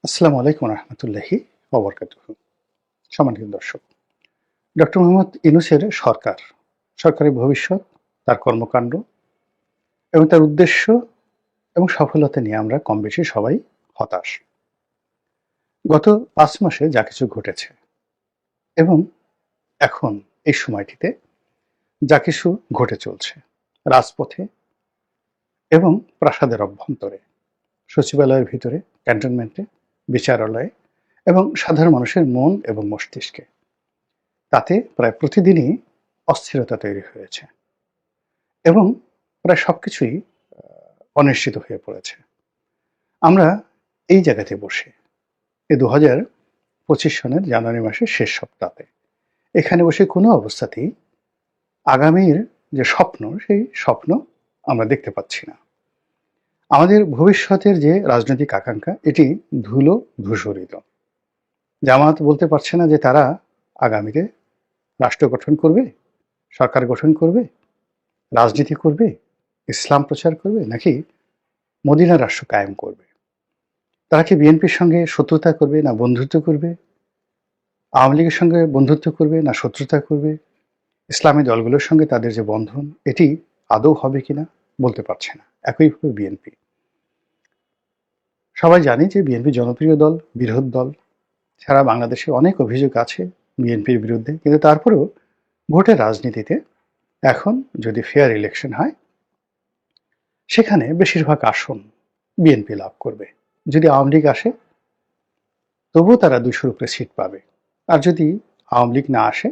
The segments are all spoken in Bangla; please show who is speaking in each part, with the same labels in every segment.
Speaker 1: আসসালামু আলাইকুম রহমতুল্লাহি ওবরকাতুহু। সম্মানিত দর্শক, ডক্টর মোহাম্মদ ইউনূসের সরকারের ভবিষ্যৎ, তার কর্মকাণ্ড এবং তার উদ্দেশ্য এবং সফলতা নিয়ে আমরা কম বেশি সবাই হতাশ। গত ৫ মাসে যা কিছু ঘটেছে এবং এখন এই সময়টিতে যা কিছু ঘটে চলছে রাজপথে এবং প্রাসাদের অভ্যন্তরে, সচিবালয়ের ভিতরে, ক্যান্টনমেন্টে, বিচারালয়ে এবং সাধারণ মানুষের মন এবং মস্তিষ্কে, তাতে প্রায় প্রতিদিনই অস্থিরতা তৈরি হয়েছে এবং প্রায় সবকিছুই অনিশ্চিত হয়ে পড়েছে। আমরা এই জায়গাতে বসে এই 2025 সনের জানুয়ারি মাসের শেষ সপ্তাহে এখানে বসে কোনো অবস্থাতেই আগামীর যে স্বপ্ন, সেই স্বপ্ন আমরা দেখতে পাচ্ছি না। আমাদের ভবিষ্যতের যে রাজনৈতিক আকাঙ্ক্ষা, এটি ধূসরিত। জামায়াত বলতে পারছে না যে তারা আগামীতে রাষ্ট্র গঠন করবে, সরকার গঠন করবে, রাজনীতি করবে, ইসলাম প্রচার করবে, নাকি মদিনা রাষ্ট্র কায়েম করবে। তারা কি বিএনপির সঙ্গে শত্রুতা করবে না বন্ধুত্ব করবে, আওয়ামী লীগের সঙ্গে বন্ধুত্ব করবে না শত্রুতা করবে, ইসলামী দলগুলোর সঙ্গে তাদের যে বন্ধন, এটি আদৌ হবে কিনা বলতে পারছে না। একইভাবে বিএনপি, সবাই জানি যে বিএনপি জনপ্রিয় দল, বৃহৎ দল, সারা বাংলাদেশে অনেক অভিযোগ আছে বিএনপির বিরুদ্ধে, কিন্তু তারপরেও ভোটের রাজনীতিতে এখন যদি ফেয়ার ইলেকশন হয়, সেখানে বেশিরভাগ আসন বিএনপি লাভ করবে। যদি আওয়ামী লীগ আসে, তবুও তারা 200-র উপরে সিট পাবে। আর যদি আওয়ামী লীগ না আসে,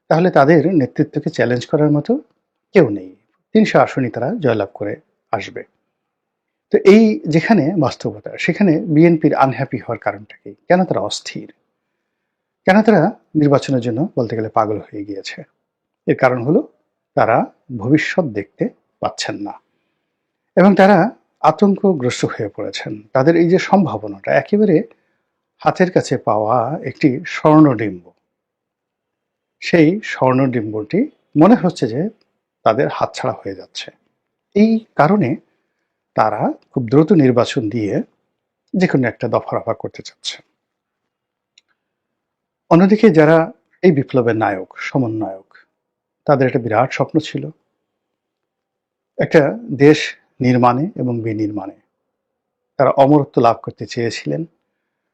Speaker 1: তাহলে তাদের নেতৃত্বকে চ্যালেঞ্জ করার মতো কেউ নেই। 300 আসনই তারা জয়লাভ করে আসবে। তো এই যেখানে বাস্তবতা, সেখানে বিএনপির আনহ্যাপি হওয়ার কারণটা কি? কেন তারা অস্থির? কেন তারা নির্বাচনের জন্য বলতে গেলে পাগল হয়ে গিয়েছে? এর কারণ হলো তারা ভবিষ্যৎ দেখতে পাচ্ছেন না এবং তারা আতঙ্কগ্রস্ত হয়ে পড়েছেন। তাদের এই যে সম্ভাবনাটা, একেবারে হাতের কাছে পাওয়া একটি স্বর্ণডিম্ব, সেই স্বর্ণডিম্বটি মনে হচ্ছে যে তাদের হাতছাড়া হয়ে যাচ্ছে। এই কারণে তারা খুব দ্রুত নির্বাচন দিয়ে যে কোনো একটা দফা করতে চাচ্ছে। অন্যদিকে যারা এই বিপ্লবের নায়ক, সমন্বয়ক, তাদের একটা বিরাট স্বপ্ন ছিল একটা দেশ নির্মাণে এবং বিনির্মাণে। তারা অমরত্ব লাভ করতে চেয়েছিলেন,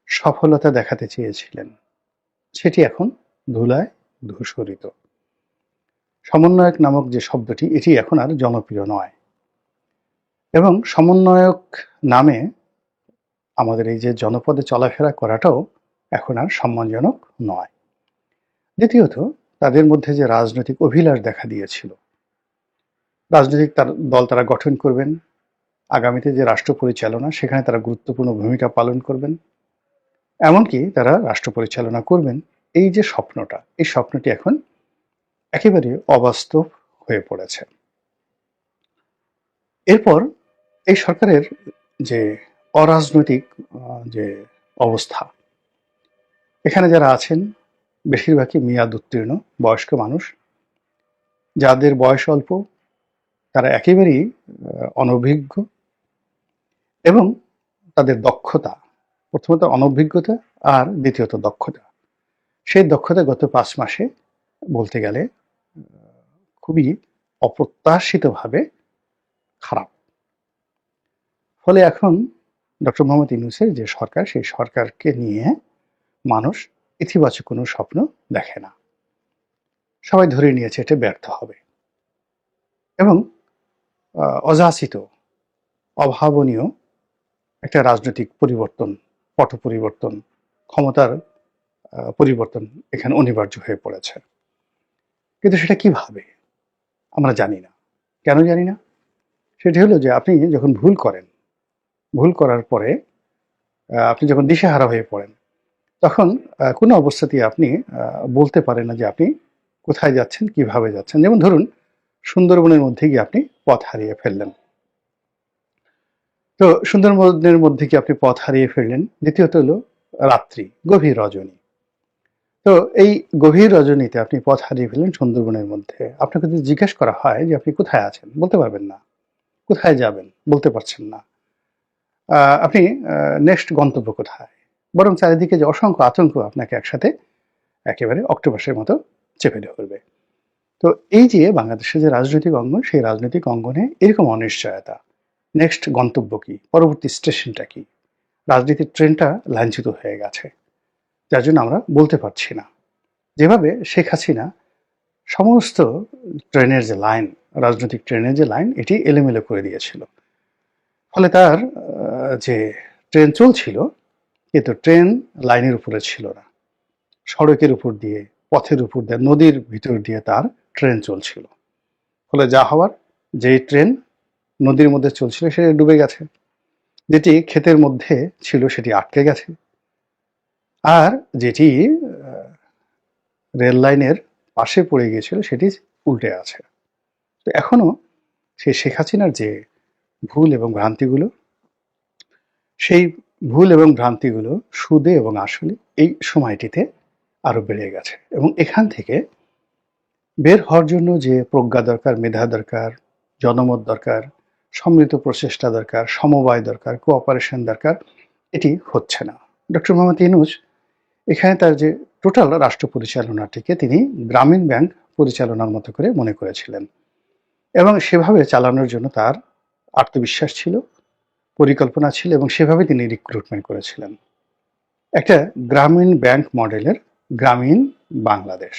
Speaker 1: সফলতা দেখাতে চেয়েছিলেন। সেটি এখন ধুলায় ধূসরিত। সমন্বয়ক নামক যে শব্দটি, এটি এখন আর জনপ্রিয় নয় এবং সমন্বয়ক নামে আমাদের এই যে জনপদে চলাফেরা করাটাও এখন আর সম্মানজনক নয়। দ্বিতীয়ত, তাদের মধ্যে যে রাজনৈতিক অভিলাষ দেখা দিয়েছিল, রাজনৈতিক দল তারা গঠন করবেন, আগামীতে যে রাষ্ট্র পরিচালনা, সেখানে তারা গুরুত্বপূর্ণ ভূমিকা পালন করবেন, এমনকি তারা রাষ্ট্র পরিচালনা করবেন, এই যে স্বপ্নটা, এই স্বপ্নটি এখন একেবারে অবাস্তব হয়ে পড়েছে। এরপর এই সরকারের যে অরাজনৈতিক যে অবস্থা, এখানে যারা আছেন বেশিরভাগই মেয়াদ উত্তীর্ণ বয়স্ক মানুষ, যাদের বয়স অল্প, তারা একেবারেই অনভিজ্ঞ এবং তাদের দক্ষতা, প্রথমত অনভিজ্ঞতা আর দ্বিতীয়ত দক্ষতা, সেই দক্ষতা গত 5 মাসে বলতে গেলে খুবই অপ্রত্যাশিতভাবে খারাপ। ফলে এখন ডক্টর মোহাম্মদ ইউনূসের যে সরকার, সেই সরকারকে নিয়ে মানুষ ইতিবাচক কোনো স্বপ্ন দেখে না। সবাই ধরে নিয়েছে এটা ব্যর্থ হবে এবং অযাচিত, অভাবনীয় একটা রাজনৈতিক পরিবর্তন, পট পরিবর্তন, ক্ষমতার পরিবর্তন এখানে অনিবার্য হয়ে পড়েছে। কিন্তু সেটা কিভাবে আমরা জানি না। কেন জানি না? সেটি হলো যে আপনি যখন ভুল করেন, ভুল করার পরে আপনি যখন দিশেহারা হয়ে পড়েন, তখন কোনো অবস্থাতেই আপনি বলতে পারেন না যে আপনি কোথায় যাচ্ছেন, কিভাবে যাচ্ছেন। যেমন ধরুন, সুন্দরবনের মধ্যে গিয়ে আপনি পথ হারিয়ে ফেললেন। তো সুন্দরবনের মধ্যে গিয়ে আপনি পথ হারিয়ে ফেললেন। দ্বিতীয়ত হলো রাত্রি, গভীর রজনী। তো এই গভীর রজনীতে আপনি পথ হারিয়ে ফেললেন সুন্দরবনের মধ্যে। আপনাকে যদি জিজ্ঞেস করা হয় যে আপনি কোথায় আছেন, বলতে পারবেন না। কোথায় যাবেন, বলতে পারছেন না। আপনি নেক্সট গন্তব্য কোথায়, বরং চারিদিকে যে অসংখ্য আতঙ্ক আপনাকে একসাথে একেবারে অক্টোপাসের মতো চেপে ধরবে। তো এই যে বাংলাদেশের যে রাজনৈতিক অঙ্গন, সেই রাজনৈতিক অঙ্গনে এরকম অনিশ্চয়তা, নেক্সট গন্তব্য কি, পরবর্তী স্টেশনটা কি, রাজনীতির ট্রেনটা লাইনচ্যুত হয়ে গেছে, যার জন্য আমরা বলতে পারছি না। যেভাবে শেখ হাসিনা সমস্ত ট্রেনের যে লাইন, রাজনৈতিক ট্রেনের যে লাইন, এটি এলোমেলো করে দিয়েছিল। ফলে তার যে ট্রেন চলছিল, কিন্তু ট্রেন লাইনের উপরে ছিল না, সড়কের উপর দিয়ে, পথের উপর দিয়ে, নদীর ভিতর দিয়ে তার ট্রেন চলছিল। ফলে যা হওয়ার, যেই ট্রেন নদীর মধ্যে চলছিল সেটি ডুবে গেছে, যেটি ক্ষেতের মধ্যে ছিল সেটি আটকে গেছে, আর যেটি রেল লাইনের পাশে পড়ে গিয়েছিল সেটি উল্টে আছে। তো এখনো সেই শেখ হাসিনার যে ভুল এবং ভ্রান্তিগুলো, সেই ভুল এবং ভ্রান্তিগুলো সুদে এবং আসলে এই সময়টিতে আরো বেড়ে গেছে। এবং এখান থেকে বের হওয়ার জন্য যে প্রজ্ঞা দরকার, মেধা দরকার, জনমত দরকার, সম্মিলিত প্রচেষ্টা দরকার, সমবায় দরকার, কোঅপারেশন দরকার, এটি হচ্ছে না। ডক্টর মোহাম্মদ ইউনূস এখানে তার যে টোটাল রাষ্ট্র পরিচালনাটিকে তিনি গ্রামীণ ব্যাংক পরিচালনার মতো করে মনে করেছিলেন, এবং সেভাবে চালানোর জন্য তার আত্মবিশ্বাস ছিল, পরিকল্পনা ছিল, এবং সেভাবে তিনি রিক্রুটমেন্ট করেছিলেন একটা গ্রামীণ ব্যাংক মডেলের গ্রামীণ বাংলাদেশ।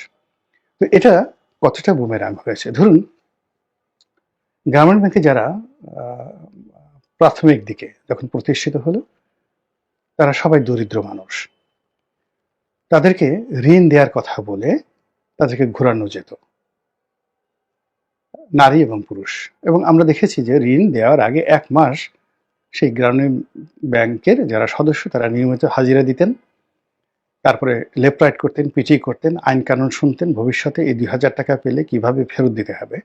Speaker 1: তো এটা কতটা বুমেরাং হয়েছে, ধরুন গ্রামীণ ব্যাংকে যারা প্রাথমিক দিকে যখন প্রতিষ্ঠিত হলো, তারা সবাই দরিদ্র মানুষ, তাদেরকে ঋণ দেওয়ার কথা বলে তাদেরকে ঘোরানো যেত, নারী এবং পুরুষ। এবং আমরা দেখেছি যে ঋণ দেওয়ার আগে 1 মাস সেই গ্রামীণ ব্যাংকের যারা সদস্য তারা নিয়মিত হাজিরা দিতেন, তারপরে লেফট রাইট করতেন, পিটি করতেন, আইন কানুন শুনতেন, ভবিষ্যতে এই 2000 টাকা পেলে কিভাবে ফেরত দিতে হবে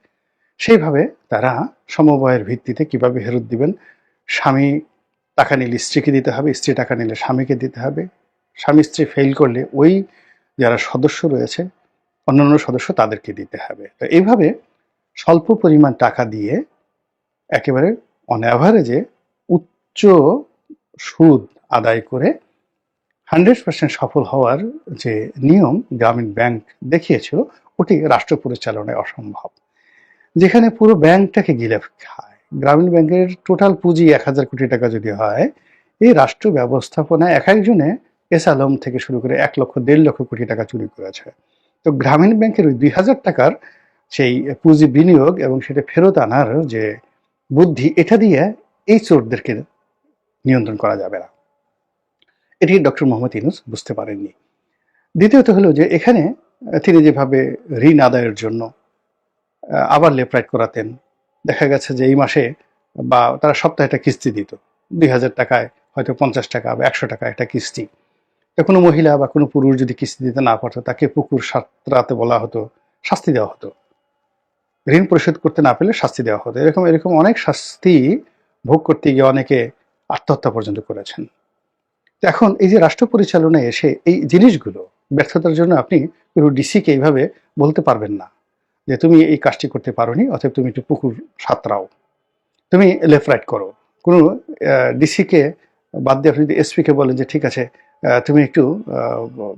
Speaker 1: সেইভাবে তারা সমবায়ের ভিত্তিতে কিভাবে ফেরত দিবেন, স্বামী টাকা নিলে স্ত্রীকে দিতে হবে, স্ত্রী টাকা নিলে স্বামীকে দিতে হবে, স্বামী স্ত্রী ফেল করলে ওই যারা সদস্য রয়েছে অন্যান্য সদস্য তাদেরকে দিতে হবে। তো এইভাবে স্বল্প পরিমাণ টাকা দিয়ে একেবারে অন অ্যাভারেজে উচ্চ সুদ আদায় করে 100% সফল হওয়ার যে নিয়ম গ্রামীণ ব্যাংক দেখিয়েছিল, ওটি রাষ্ট্র পরিচালনায় অসম্ভব, যেখানে পুরো ব্যাংকটাকে গিলে খায়। গ্রামীণ ব্যাংকের টোটাল পুঁজি 1000 কোটি টাকা যদি হয়, এই রাষ্ট্র ব্যবস্থাপনায় এক একজনে এস আলম থেকে শুরু করে 1 লক্ষ 1.5 লক্ষ কোটি টাকা চুরি করেছে। তো গ্রামীণ ব্যাংকের ওই 2000 টাকার সেই পুঁজি বিনিয়োগ এবং সেটা ফেরত আনার যে বুদ্ধি, এটা দিয়ে এই চোরদেরকে নিয়ন্ত্রণ করা যাবে না, এটি ডক্টর মোহাম্মদ ইউনূস বুঝতে পারেননি। দ্বিতীয়ত হলো যে এখানে তিনি যেভাবে ঋণ আদায়ের জন্য আবার লেফট রাইট করাতেন, দেখা গেছে যে এই মাসে বা তারা সপ্তাহে একটা কিস্তি দিত 2000 টাকায়, হয়তো 50 টাকা বা 100 টাকা একটা কিস্তি। তো কোনো মহিলা বা কোনো পুরুষ যদি কিস্তি দিতে না পারতো, তাকে পুকুর সাঁতরাতে বলা হতো, শাস্তি দেওয়া হতো, ঋণ পরিশোধ করতে না পেলে শাস্তি দেওয়া হতো। এরকম এরকম অনেক শাস্তি ভোগ করতে গিয়ে অনেকে আত্মহত্যা পর্যন্ত করেছেন। এখন এই যে রাষ্ট্র পরিচালনায় এসে এই জিনিসগুলো ব্যর্থতার জন্য আপনি কোনো ডিসিকে এইভাবে বলতে পারবেন না যে তুমি এই কাজটি করতে পারোনি, অথবা তুমি একটু পুকুর সাঁতরাও, তুমি লেফট রাইট করো। কোনো ডিসিকে বাদ দিয়ে আপনি যদি এসপিকে বলেন যে ঠিক আছে তুমি একটু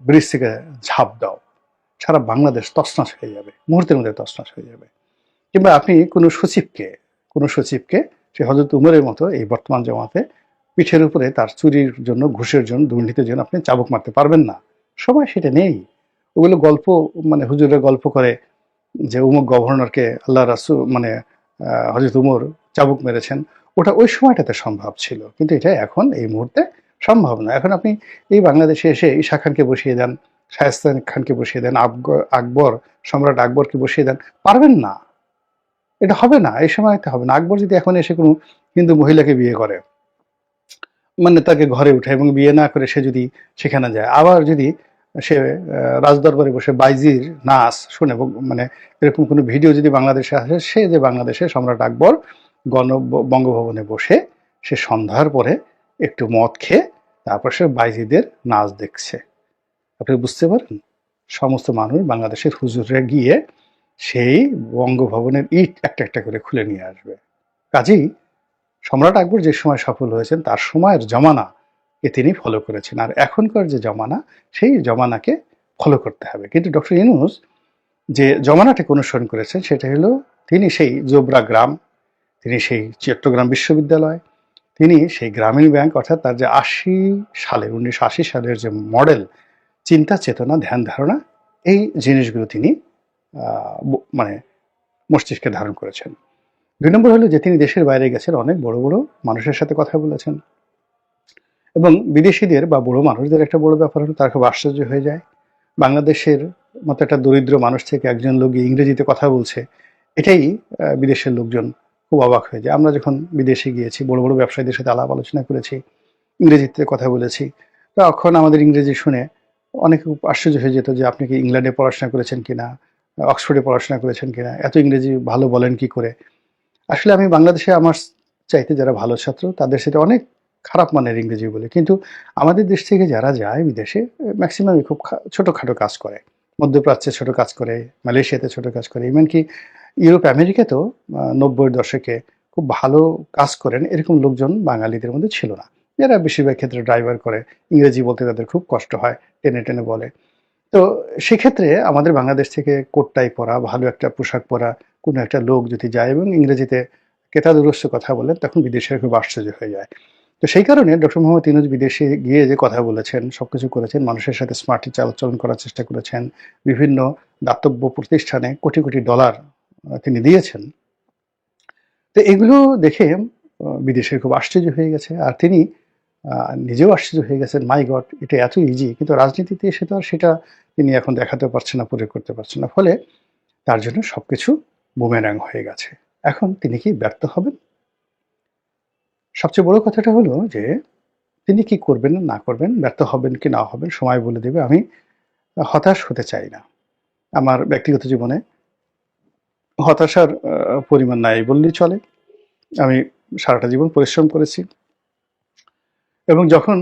Speaker 1: ব্রিজ থেকে ঝাঁপ দাও, সারা বাংলাদেশ তছনছ হয়ে যাবে, মুহূর্তের মধ্যে তছনছ হয়ে যাবে। কিংবা আপনি কোনো সচিবকে সে হযরত উমরের মতো এই বর্তমান জামাতে পিঠের উপরে তার চুরির জন্য, ঘুষের জন্য, দুর্নীতির জন্য আপনি চাবুক মারতে পারবেন না, সময় সেটা নেই। ওগুলো গল্প, মানে হুজুরের গল্প করে যে উমুক গভর্নরকে আল্লাহ রাসূল মানে হযরত উমর চাবুক মেরেছেন, ওটা ওই সময়টাতে সম্ভব ছিল, কিন্তু এটা এখন এই মুহূর্তে সম্ভব না। এখন আপনি এই বাংলাদেশে এসে ঈশা খানকে বসিয়ে দেন, শায়েস্তা খানকে বসিয়ে দেন, আকবর, সম্রাট আকবরকে বসিয়ে দেন, পারবেন না, এটা হবে না, এই সময়তে হবে না। আকবর যদি এখন এসে কোনো হিন্দু মহিলাকে বিয়ে করে, মানে তাকে ঘরে উঠে এবং বিয়ে না করে সে যদি সেখানে যায়, আবার যদি সে রাজদরবারে বসে বাইজির নাচ শুনে, মানে এরকম কোনো ভিডিও যদি বাংলাদেশে আসে, সে যে বাংলাদেশে সম্রাট আকবর বঙ্গভবনে বসে সে সন্ধ্যার পরে একটু মদ খেয়ে তারপর সে বাইজিদের নাচ দেখছে, আপনি বুঝতে পারেন? সমস্ত মানুষ বাংলাদেশের হুজুররা গিয়ে সেই বঙ্গভবনের ইট একটা একটা করে খুলে নিয়ে আসবে। কাজেই সম্রাট আকবর যে সময় সফল হয়েছেন, তার সময়ের জমানা তিনি ফলো করেছেন। আর এখনকার যে জমানা, সেই জমানাকে ফলো করতে হবে। কিন্তু ডক্টর ইউনূস যে জমানাটাকে অনুসরণ করেছেন সেটা হলো তিনি সেই জোবরা গ্রাম, তিনি সেই চট্টগ্রাম বিশ্ববিদ্যালয়, তিনি সেই গ্রামীণ ব্যাংক, অর্থাৎ তার যে 1980 সালের যে মডেল চিন্তা চেতনা ধ্যান ধারণা, এই জিনিসগুলো তিনি মানে মস্তিষ্কে ধারণ করেছেন। 2 নম্বর হলো যে তিনি দেশের বাইরে গেছেন, অনেক বড় বড় মানুষের সাথে কথা বলেছেন, এবং বিদেশিদের বা বড় মানুষদের একটা বড় ব্যাপার হলো তারা খুব আশ্চর্য হয়ে যায় বাংলাদেশের মতো একটা দরিদ্র মানুষ থেকে একজন লোক ইংরেজিতে কথা বলছে। এটাই বিদেশের লোকজন খুব অবাক হয়ে যায়। আমরা যখন বিদেশে গিয়েছি, বড় বড় ব্যবসায়ীদের সাথে আলাপ আলোচনা করেছি, ইংরেজিতে কথা বলেছি, তখন আমাদের ইংরেজি শুনে অনেকে খুব আশ্চর্য হয়ে যেত যে আপনি কি ইংল্যান্ডে পড়াশোনা করেছেন কিনা, অক্সফোর্ডে পড়াশোনা করেছেন কিনা, এত ইংরেজি ভালো বলেন কি করে। আসলে আমি বাংলাদেশে আমার চাইতে যারা ভালো ছাত্র তাদের সাথে অনেক খারাপ মানের ইংরেজি বলে, কিন্তু আমাদের দেশ থেকে যারা যায় বিদেশে ম্যাক্সিমামই খুব ছোটোখাটো কাজ করে, মধ্যপ্রাচ্যে ছোট কাজ করে, মালয়েশিয়াতে ছোট কাজ করে, এমনকি ইউরোপ আমেরিকাতেও 90-এর দশকে খুব ভালো কাজ করেন এরকম লোকজন বাঙালিদের মধ্যে ছিল না। এরা বেশিরভাগ ক্ষেত্রে ড্রাইভার করে, ইংরেজি বলতে তাদের খুব কষ্ট হয়, টেনে টেনে বলে। তো সেক্ষেত্রে আমাদের বাংলাদেশ থেকে কোট টাই পরা, ভালো একটা পোশাক পরা কোনো একটা লোক যদি যায় এবং ইংরেজিতে কেতাদুরস্ত কথা বলেন, তখন বিদেশিরা খুব আশ্চর্য হয়ে যায়। তো সেই কারণে ডক্টর মোহাম্মদ ইউনূস বিদেশে গিয়ে যে কথা বলেছেন, সবকিছু করেছেন, মানুষের সাথে স্মার্টলি চালচলন করার চেষ্টা করেছেন, বিভিন্ন দাতব্য প্রতিষ্ঠানে কোটি কোটি ডলার তিনি দিয়েছেন। তো এগুলো দেখে বিদেশে খুব আশ্চর্য হয়ে গেছে, আর তিনি নিজেও আশ্চর্য হয়ে গেছেন, মাই গড, এটা এত ইজি। কিন্তু রাজনীতিতে এসে তো আর সেটা তিনি এখন দেখাতে পারছেন না, প্রয়োগ করতে পারছেন না, ফলে তার জন্য সবকিছু বুমেরাং হয়ে গেছে। এখন তিনি কি ব্যর্থ হবেন? সবচেয়ে বড় কথাটা হলো যে তিনি কি করবেন না করবেন, ব্যর্থ হবেন কি না হবেন সময় বলে দেবে। আমি হতাশ হতে চাই না। আমার ব্যক্তিগত জীবনে হতাশার পরিমাণ নাই বললেই চলে। আমি সারাটা জীবন পরিশ্রম করেছি, এবং যখন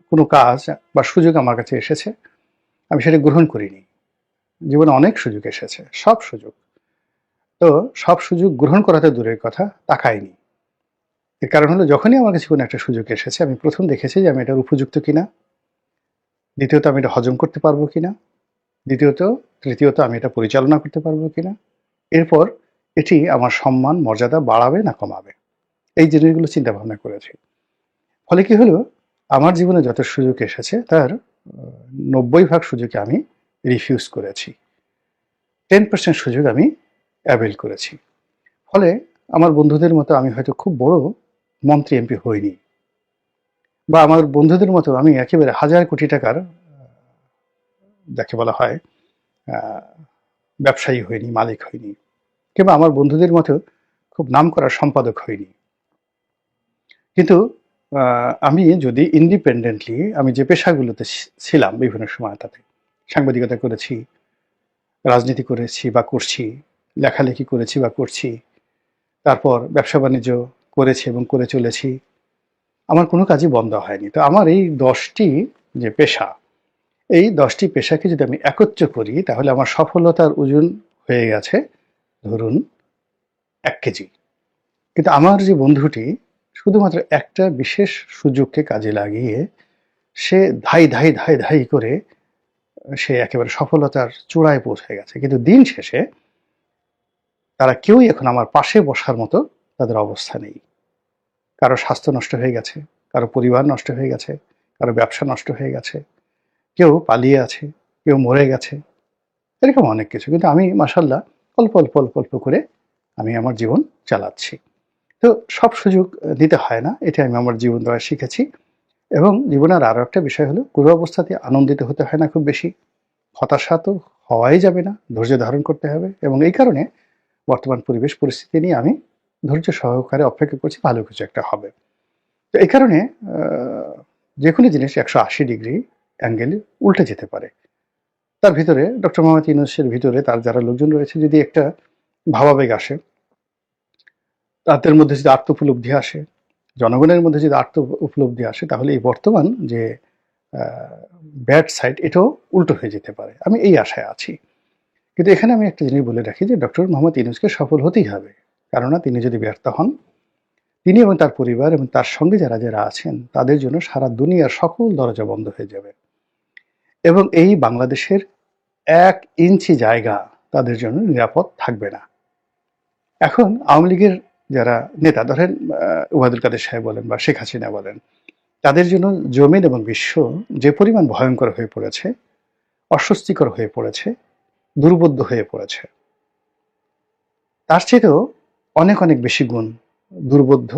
Speaker 1: কোনো কাজ বা সুযোগ আমার কাছে এসেছে, আমি সেটা গ্রহণ করিনি। জীবনে অনেক সুযোগ এসেছে, সব সুযোগ, তো সব সুযোগ গ্রহণ করাতে দূরের কথা, তাকাইনি। এর কারণ হলো যখনই আমার কাছে কোনো একটা সুযোগ এসেছে, আমি প্রথম দেখেছি যে আমি এটার উপযুক্ত কিনা, দ্বিতীয়ত আমি এটা হজম করতে পারবো কিনা, তৃতীয়ত আমি এটা পরিচালনা করতে পারবো কিনা, এরপর এটি আমার সম্মান মর্যাদা বাড়াবে না কমাবে, এই জিনিসগুলো চিন্তা ভাবনা করেছি। ফলে কি হলো, আমার জীবনে যত সুযোগ এসেছে তার 90% সুযোগে আমি রিফিউজ করেছি, 10% সুযোগ আমি অ্যাভেল করেছি। ফলে আমার বন্ধুদের মতো আমি হয়তো খুব বড় মন্ত্রী এমপি হইনি, বা আমার বন্ধুদের মতো আমি একেবারে হাজার কোটি টাকার যাকে বলা হয় ব্যবসায়ী হইনি, মালিক হইনি, কিংবা আমার বন্ধুদের মতো খুব নামকরা সম্পাদক হইনি। কিন্তু আমি যদি ইন্ডিপেন্ডেন্টলি আমি যে পেশাগুলোতে ছিলাম বিভিন্ন সময়, তাতে সাংবাদিকতা করেছি, রাজনীতি করেছি বা করছি, লেখালেখি করেছি বা করছি, তারপর ব্যবসা বাণিজ্য করেছি এবং করে চলেছি, আমার কোনো কাজই বন্ধ হয়নি। তো আমার এই 10টি যে পেশা, এই 10টি পেশাকে যদি আমি একত্র করি, তাহলে আমার সফলতার ওজন হয়ে গেছে ধরুন 1 কেজি। কিন্তু আমার যে বন্ধুটি শুধুমাত্র একটা বিশেষ সুযোগকে কাজে লাগিয়ে সে ধাই করে সে একেবারে সফলতার চূড়ায় পৌঁছে গেছে, কিন্তু দিন শেষে তারা কেউই এখন আমার পাশে বসার মতো তাদের অবস্থা নেই। কারো স্বাস্থ্য নষ্ট হয়ে গেছে, কারো পরিবার নষ্ট হয়ে গেছে, কারো ব্যবসা নষ্ট হয়ে গেছে, কেউ পালিয়ে আছে, কেউ মরে গেছে, এরকম অনেক কিছু। কিন্তু আমি মাশাআল্লাহ অল্প অল্প অল্প অল্প করে আমি আমার জীবন চালাচ্ছি। তো সব সুযোগ দিতে হয় না, এটা আমি আমার জীবন দ্বারা শিখেছি। এবং জীবনের আরও একটা বিষয় হলো, কোনো অবস্থাতে আনন্দিত হতে হয় না খুব বেশি, হতাশা তো হওয়াই যাবে না, ধৈর্য ধারণ করতে হবে। এবং এই কারণে বর্তমান পরিবেশ পরিস্থিতি নিয়ে আমি ধৈর্য সহকারে অপেক্ষা করছি, ভালো কিছু একটা হবে। তো এই কারণে যে কোনো জিনিস 180 ডিগ্রি অ্যাঙ্গেলে উল্টে যেতে পারে। তার ভিতরে ডক্টর মোহাম্মদ ইউনূসের ভিতরে তার যারা লোকজন রয়েছে, যদি একটা ভাবাবেগ আসে, তাদের মধ্যে যদি আত্ম উপলব্ধি আসে, জনগণের মধ্যে যদি আত্ম উপলব্ধি আসে, তাহলে এই বর্তমান যে ব্যাড সাইড, এটাও উল্টো হয়ে যেতে পারে। আমি এই আশায় আছি। কিন্তু এখানে আমি একটা জিনিস বলে রাখি যে ডক্টর মোহাম্মদ ইউনূসকে সফল হতেই হবে, কেননা তিনি যদি ব্যর্থ হন তিনি এবং তার পরিবার এবং তার সঙ্গে যারা যারা আছেন তাদের জন্য সারা দুনিয়ার সকল দরজা বন্ধ হয়ে যাবে এবং এই বাংলাদেশের 1 ইঞ্চি জায়গা তাদের জন্য নিরাপদ থাকবে না। এখন আওয়ামী লীগের যারা নেতা ধরেন ওবায়দুল কাদের সাহেব বলেন বা শেখ হাসিনা বলেন, তাদের জন্য জমিন এবং বিশ্ব যে পরিমাণ ভয়ঙ্কর হয়ে পড়েছে, অস্বস্তিকর হয়ে পড়েছে, দুর্বোধ্য হয়ে পড়েছে, তার চেয়েও অনেক অনেক বেশি গুণ দুর্বোধ্য